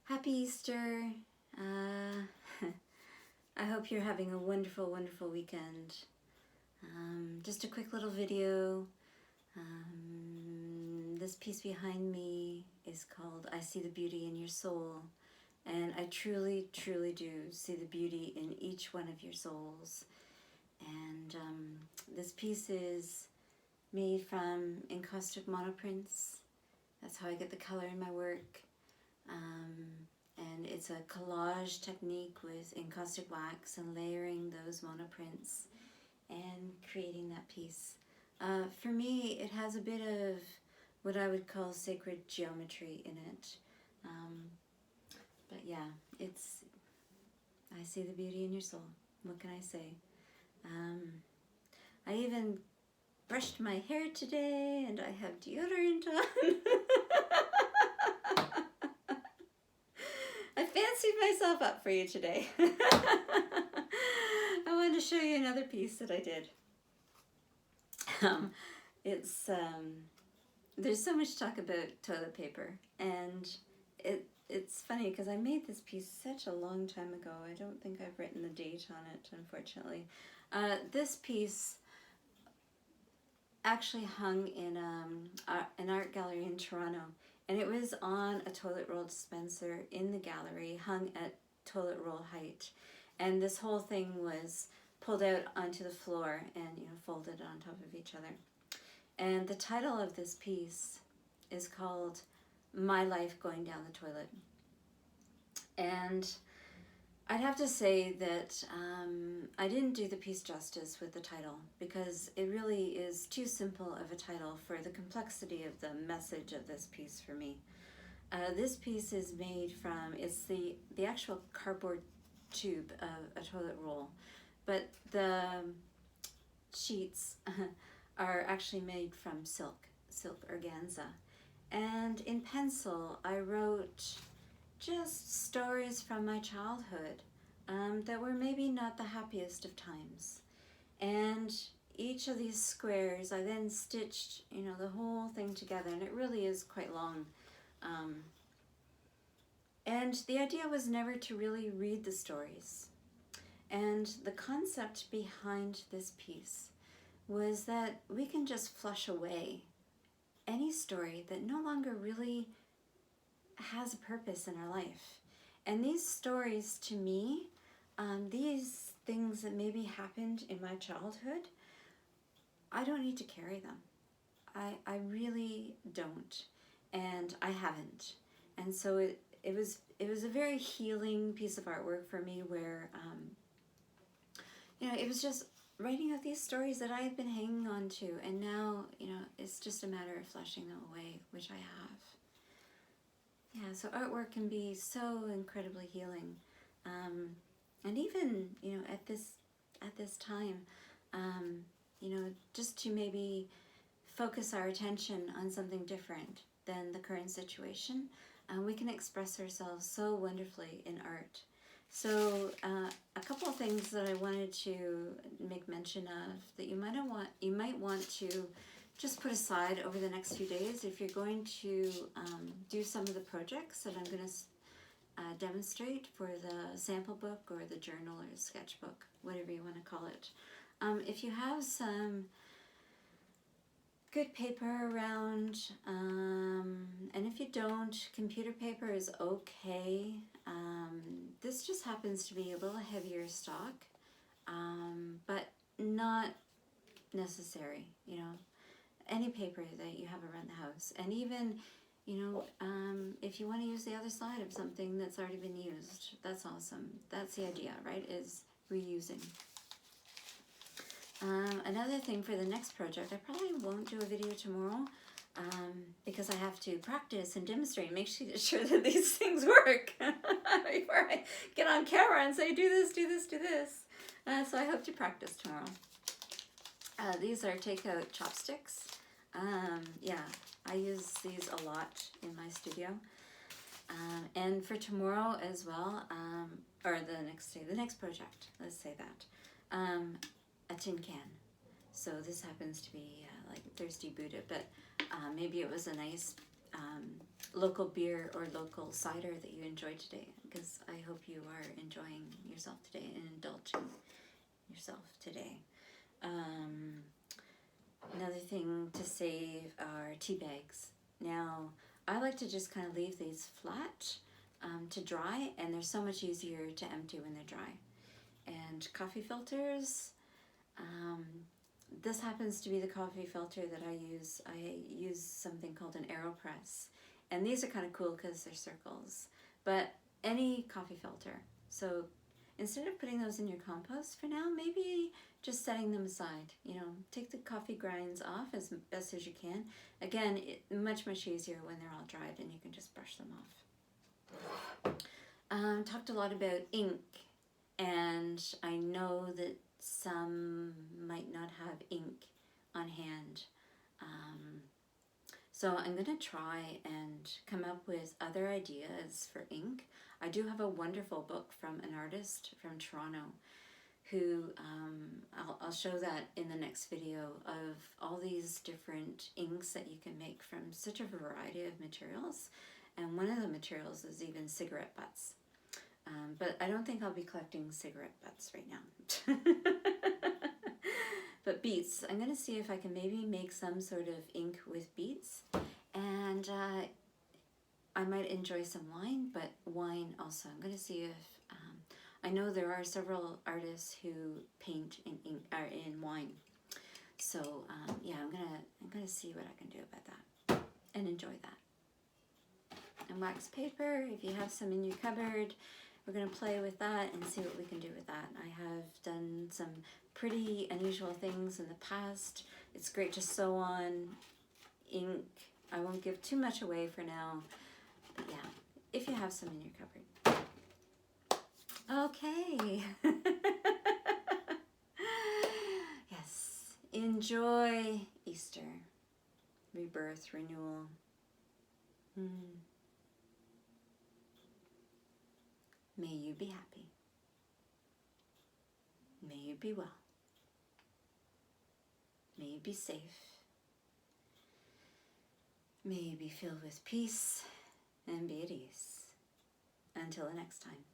Happy Easter. I hope you're having a wonderful, wonderful weekend. Just a quick little video. This piece behind me is called I See the Beauty in Your Soul. And I truly, truly do see the beauty in each one of your souls. And this piece is made from encaustic monoprints. That's how I get the color in my work. And it's a collage technique with encaustic wax and layering those monoprints and creating that piece. For me, it has a bit of what I would call sacred geometry in it. But yeah, I see the beauty in your soul. What can I say? I even brushed my hair today and I have deodorant on. I fancied myself up for you today. I wanted to show you another piece that I did. There's so much talk about toilet paper, and it's funny because I made this piece such a long time ago. I don't think I've written the date on it, unfortunately. This piece actually hung in an art gallery in Toronto, and it was on a toilet roll dispenser in the gallery, hung at toilet roll height, and this whole thing was pulled out onto the floor and folded on top of each other. And the title of this piece is called My Life Going Down the Toilet. And I'd have to say that I didn't do the piece justice with the title, because it really is too simple of a title for the complexity of the message of this piece for me. This piece is made from, it's the actual cardboard tube of a toilet roll, but the sheets are actually made from silk organza. And in pencil, I wrote just stories from my childhood that were maybe not the happiest of times. And each of these squares, I then stitched, the whole thing together, and it really is quite long. And the idea was never to really read the stories. And the concept behind this piece was that we can just flush away any story that no longer really has a purpose in our life. And these stories, to me, these things that maybe happened in my childhood, I don't need to carry them. I really don't, and I haven't. And so it was a very healing piece of artwork for me, where it was just writing out these stories that I had been hanging on to, and now it's just a matter of flushing them away, which I have. Yeah, so artwork can be so incredibly healing, and even at this time, just to maybe focus our attention on something different than the current situation, we can express ourselves so wonderfully in art. So a couple of things that I wanted to make mention of that you might want to just put aside over the next few days if you're going to do some of the projects that I'm going to demonstrate for the sample book or the journal or the sketchbook, whatever you want to call it. If you have some good paper around, and if you don't, computer paper is okay. This just happens to be a little heavier stock, but not necessary, any paper that you have around the house. And even, if you want to use the other side of something that's already been used, that's awesome. That's the idea, right, is reusing. Another thing for the next project, I probably won't do a video tomorrow, because I have to practice and demonstrate, make sure that these things work before I get on camera and say, do this, do this, do this. So I hope to practice tomorrow. These are takeout chopsticks. Yeah, I use these a lot in my studio. And for tomorrow as well, or the next day, the next project, let's say that, a tin can. So this happens to be like Thirsty Buddha, but maybe it was a nice local beer or local cider that you enjoyed today, because I hope you are enjoying yourself today and indulging yourself today. Another thing to save are tea bags. Now, I like to just kind of leave these flat to dry, and they're so much easier to empty when they're dry. And coffee filters, this happens to be the coffee filter that I use. I use something called an AeroPress, and these are kind of cool because they're circles, but any coffee filter. So instead of putting those in your compost for now, maybe just setting them aside. Take the coffee grinds off as best as you can. Again, much easier when they're all dried and you can just brush them off. Talked a lot about ink, and I know that some might not have ink on hand. So I'm going to try and come up with other ideas for ink. I do have a wonderful book from an artist from Toronto who, I'll show that in the next video, of all these different inks that you can make from such a variety of materials. And one of the materials is even cigarette butts. But I don't think I'll be collecting cigarette butts right now. But beets, I'm going to see if I can maybe make some sort of ink with beets. And I might enjoy some wine, but wine also. I'm going to see if, I know there are several artists who paint in ink or in wine. So yeah, I'm gonna see what I can do about that and enjoy that. And wax paper, if you have some in your cupboard, we're going to play with that and see what we can do with that. I have done some pretty unusual things in the past. It's great to sew on ink. I won't give too much away for now, but yeah, if you have some in your cupboard. Okay. Yes, enjoy Easter, rebirth, renewal. May you be happy. May you be well. May you be safe. May you be filled with peace and be at ease. Until the next time.